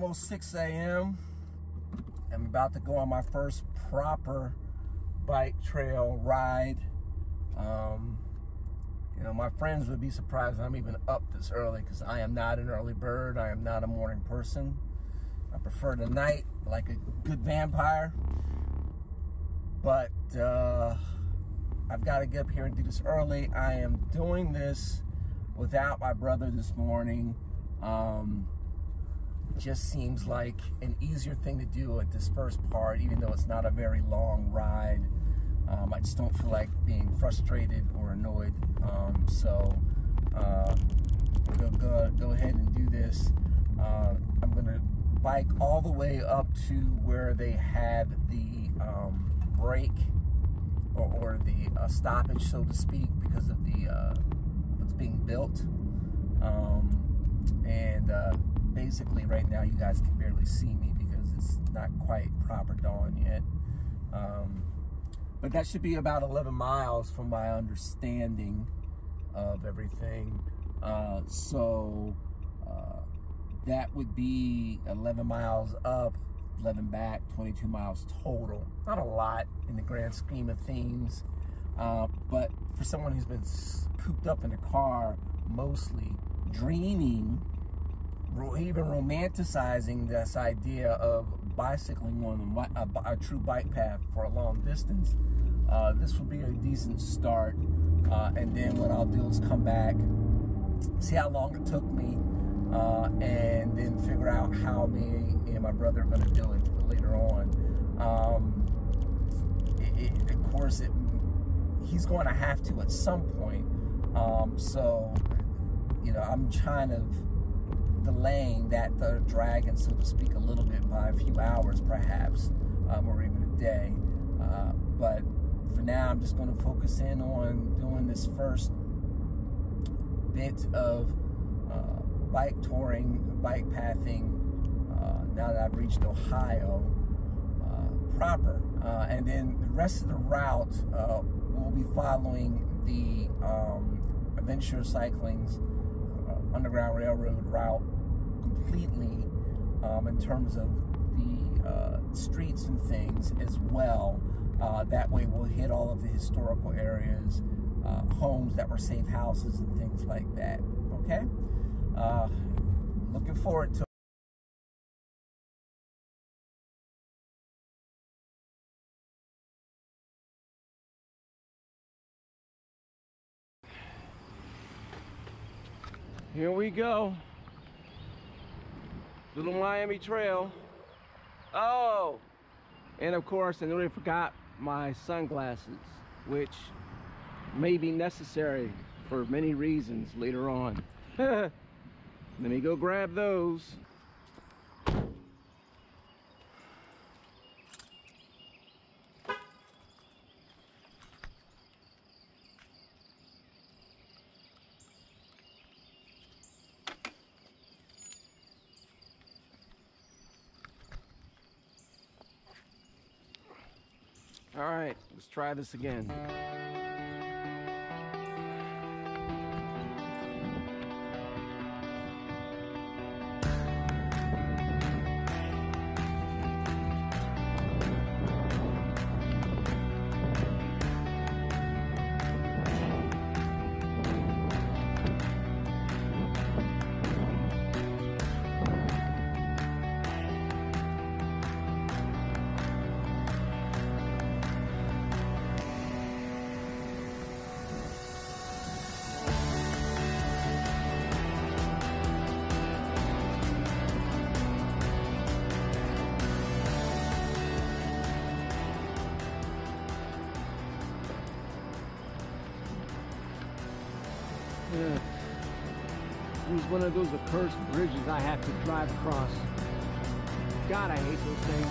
almost 6 a.m. I'm about to go on my first proper bike trail ride. You know, my friends would be surprised I'm even up this early because I am not an early bird. I am not a morning person. I prefer the night like a good vampire. But I've got to get up here and do this early. I am doing this without my brother this morning. Just seems like an easier thing to do at this first part, even though it's not a very long ride. I just don't feel like being frustrated or annoyed. So we'll go ahead and do this. I'm gonna bike all the way up to where they have the break or the stoppage, so to speak, because of the what's being built. Basically right now you guys can barely see me because it's not quite proper dawn yet. But that should be about 11 miles from my understanding of everything. That would be 11 miles up, 11 back, 22 miles total. Not a lot in the grand scheme of things. But for someone who's been cooped up in a car, mostly dreaming, even romanticizing this idea of bicycling on a true bike path for a long distance, this will be a decent start. And then what I'll do is come back, see how long it took me, and then figure out how me and my brother are going to do it later on. Of course, he's going to have to at some point. So, you know, I'm kind of delaying that dragon, so to speak, a little bit by a few hours perhaps, or even a day. But for now, I'm just going to focus in on doing this first bit of bike touring, bike pathing, now that I've reached Ohio proper. And then the rest of the route, we'll be following the Adventure Cycling's Underground Railroad route completely, in terms of the streets and things as well. That way we'll hit all of the historical areas, homes that were safe houses and things like that. Okay? Looking forward to it. Here we go. Little Miami Trail. Oh! And of course, I nearly forgot my sunglasses, which may be necessary for many reasons later on. Let me go grab those. All right, let's try this again. It was one of those accursed bridges I have to drive across. God, I hate those things.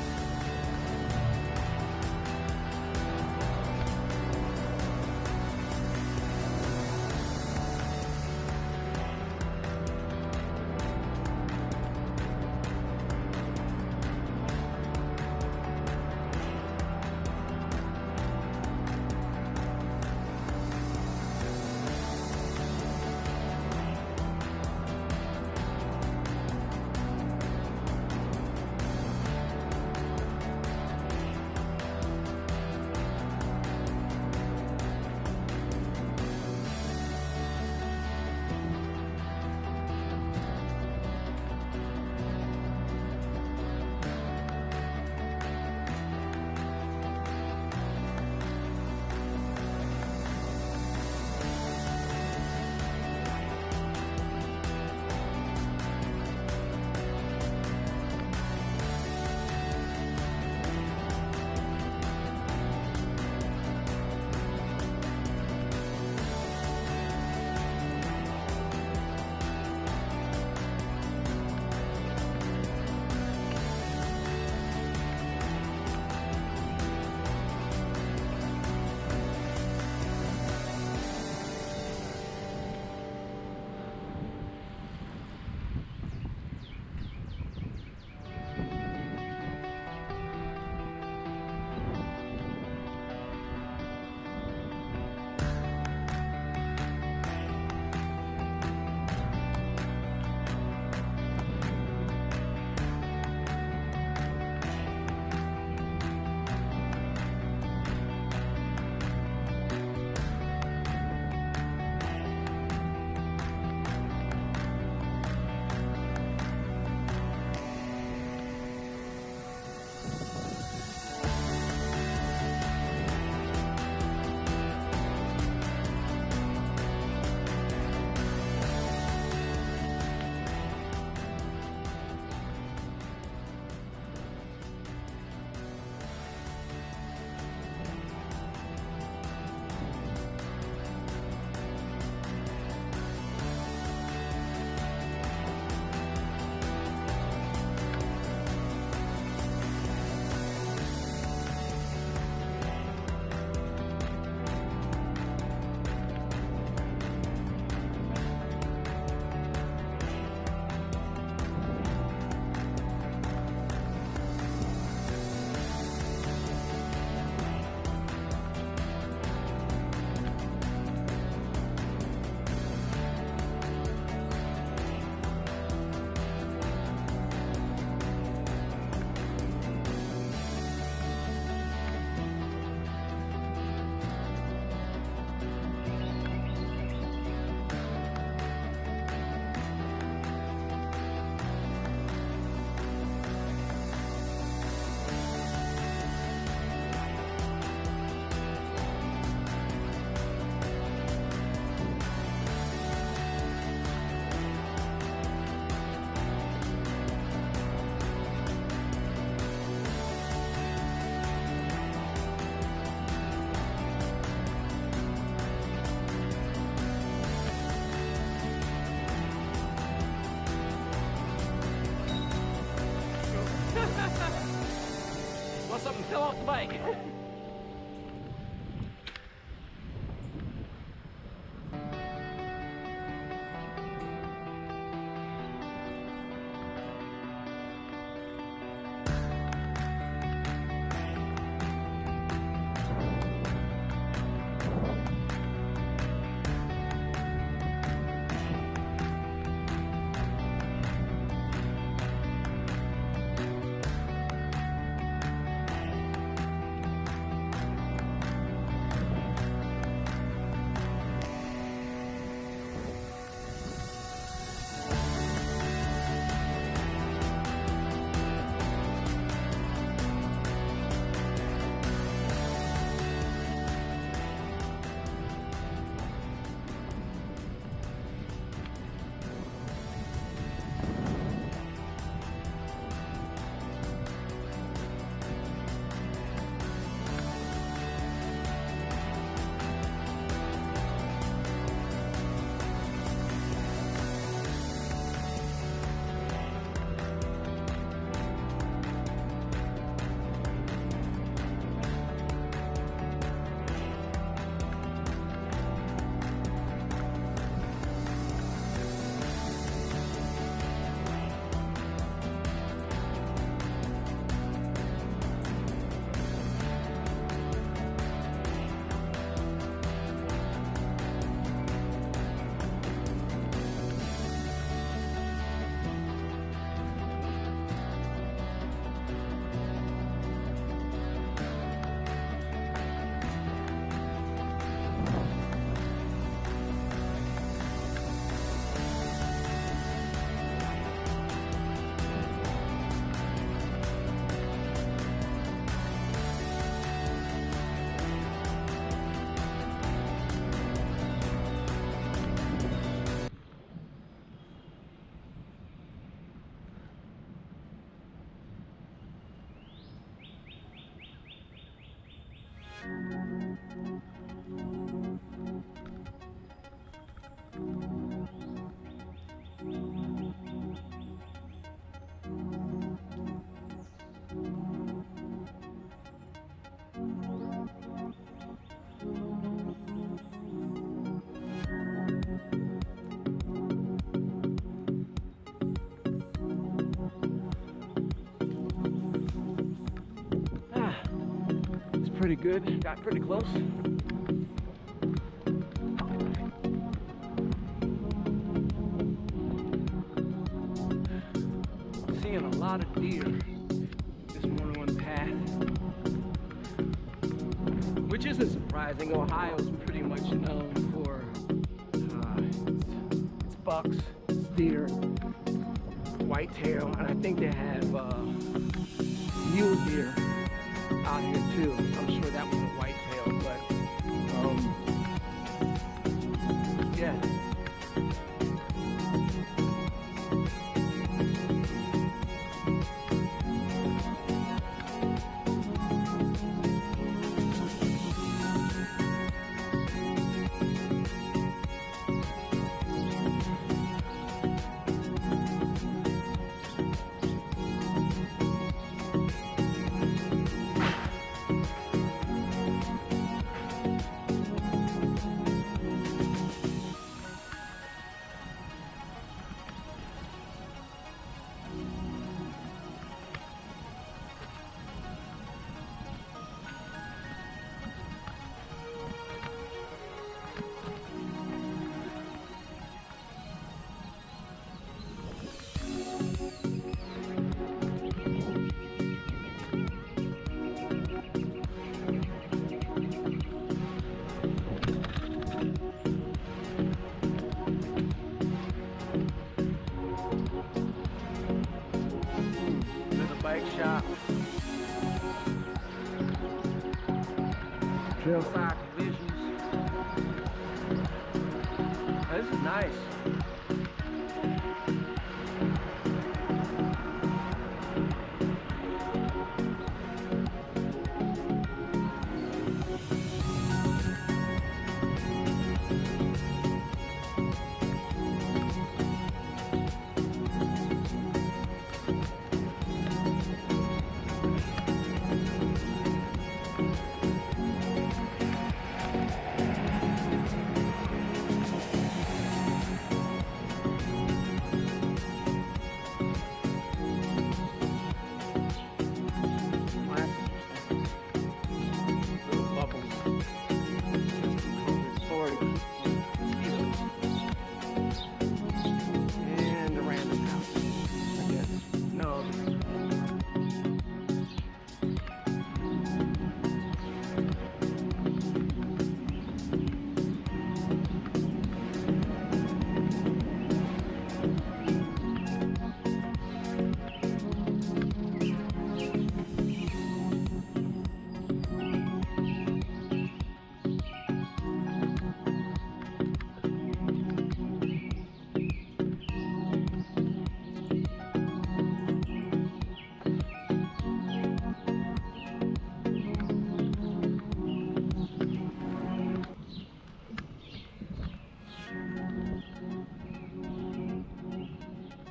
fell off the bike. Pretty good, got pretty close. Seeing a lot of deer this morning on the path, which isn't surprising. Ohio's pretty much known for its bucks, its deer, whitetail, and I think they have mule deer out here too. I'm sure that was a whitetail, but yeah. Shop. Trailside provisions. This is nice.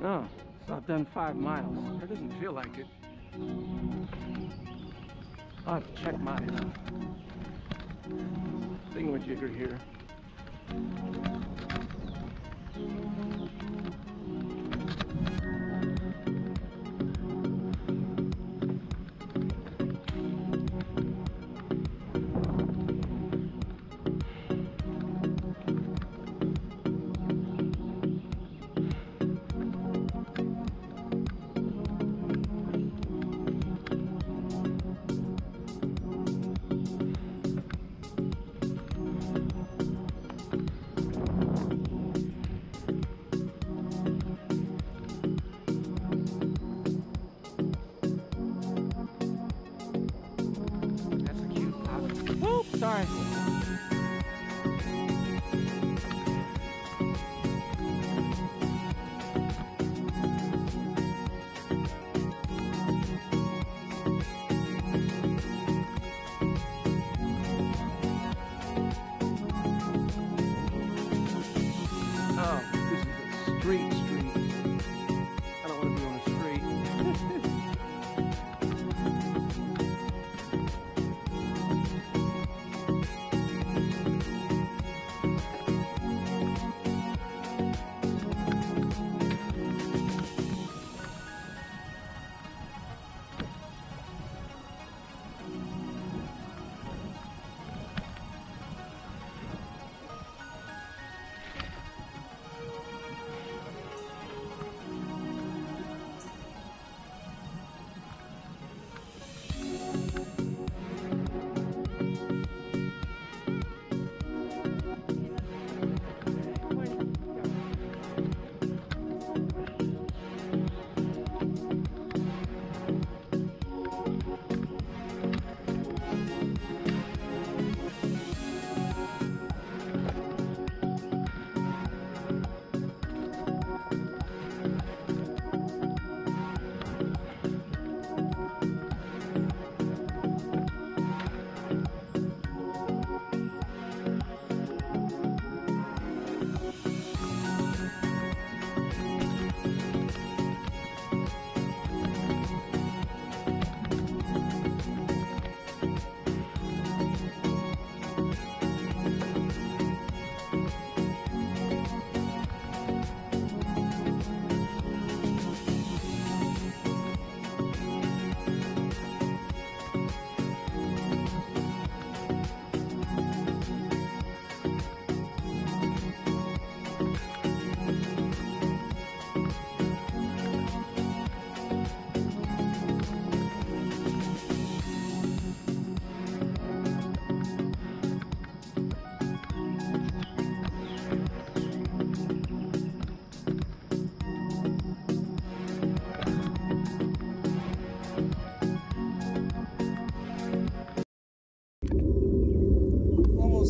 Oh, so I've done 5 miles. That doesn't feel like it. I'll have to check my thingamajigger here. Sorry. Oh, this is a street. I don't want to be on a street.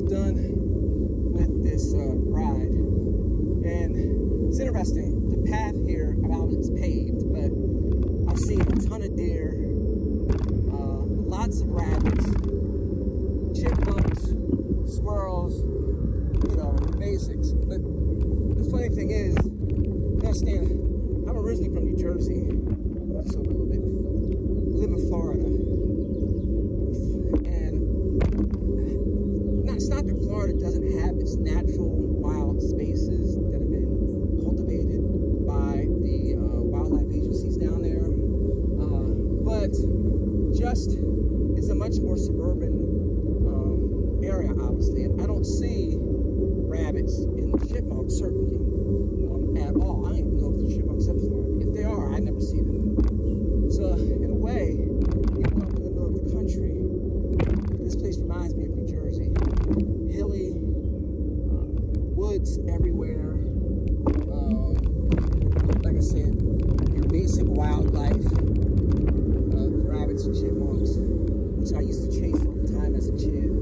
Done with this ride, and it's interesting. The path here around it's paved, but I've seen a ton of deer, lots of rabbits, chipmunks, squirrels, you know, basics. But the funny thing is, you understand, I'm originally from New Jersey, so a little bit, I live in Florida. It's not that Florida doesn't have its natural wild spaces that have been cultivated by the wildlife agencies down there, but just it's a much more suburban area, obviously. And I don't see rabbits and chipmunks, certainly, at all. I don't even know if there's chipmunks in Florida. If they are, I never see them. So, in a way, even though I'm in the middle of the country, this place reminds me of New Jersey. Hilly, woods everywhere. Like I said, your basic wildlife of rabbits and chipmunks, which I used to chase all the time as a kid.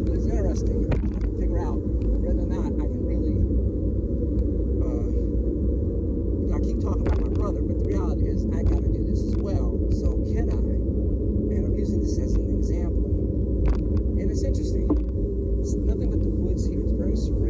But it's interesting to figure out whether or not I can really, I keep talking about my brother, but the reality is I gotta do this as well. So can I? And I'm using this as an example. And it's interesting. It's nothing but the woods here. It's very serene.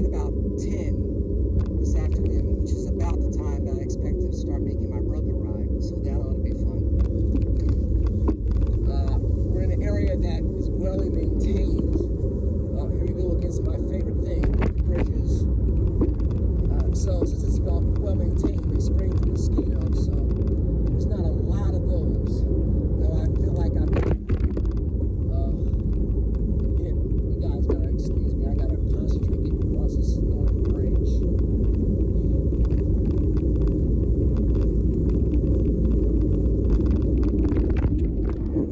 about 10 this afternoon, which is about the time that I expect to start making my brother ride. So that ought to be fun. We're in an area that is well maintained. Here we go against my favorite thing, bridges. So since it's well maintained, they spray the mosquitoes. So there's not a lot of those. Though I feel like I'm you guys gotta excuse me. I gotta concentrate getting across this annoying bridge.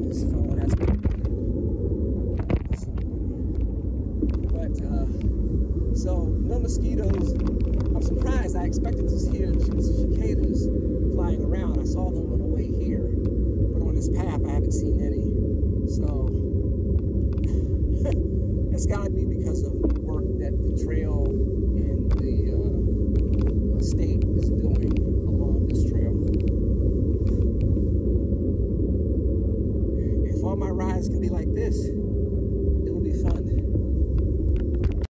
This phone has. So no mosquitoes. I'm surprised. I expected to hear cicadas flying around. I saw them on the way here, but on this path I haven't seen any. So it's got to be because of work that the trail and the state is doing along this trail. If all my rides can be like this, it will be fun.